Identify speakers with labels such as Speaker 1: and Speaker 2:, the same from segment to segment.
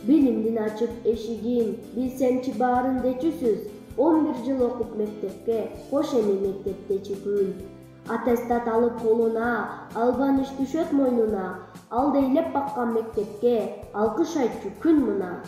Speaker 1: Bilimdin açıp eşigin, bilsemçi barın deçüsüz. 11 yıl okup mektepke, hoş emi mektepte gün. Atestat alıp koluna, alban iş düşöt moynuna. Al deylep bakkan mektepke, alkış aytçı gün mına.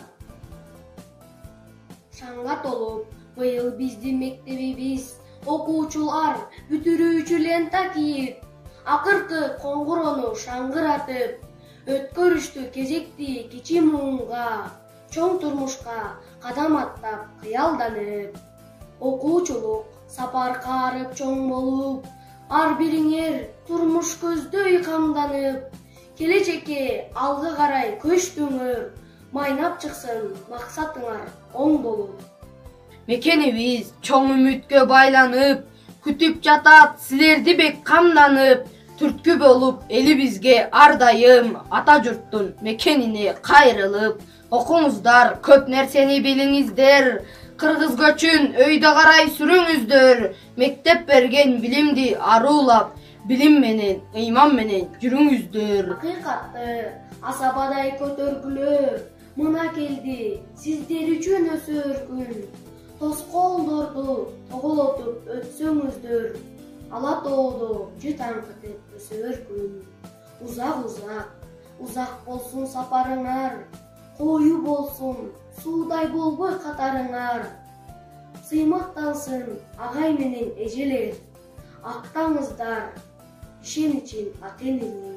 Speaker 2: Şаңғат olup, быйыл биздин мектебибиz окуучулар бүтүрүүчү лента кийип, акыркы коңгурону шаңгыратып, өткөрүштү кезекти кичи муунга, чоң турмушка кадам аттап кыялданып. Окуучулук сапар каарып чоң болуп, ар бириңер турмуш көздөй камданып, келечекке алга карай көчтүңөр, майнап чыксын максатыңар оң болуп.
Speaker 3: Мекенибиз чоң үмүткө байланып, күтүп жатат силерди бек камданып, түрткү болуп элибизге ар дайым ата журттун мекенине кайрылып. Окуңуздар, көп нерсени билиңиздер, кыргыз көчүн өйдө карай сүрүңүздөр, мектеп берген билимди аруулап, билим менен, ыйман менен жүрүңүздөр.
Speaker 2: Акыйкатты асабадай көтөргүлө, мына келди сиздер үчүн өсөр күн. Тоскоолдорду тоголотуп өтсөңүздөр, ала тоодо жүт аңкытып өсөр күн. Узак болсун сапарыңар, кою болсун суудай болбой катарыңар. Сыймактансын агай менен эжелер, актаңыздар ишеничин ата эненин.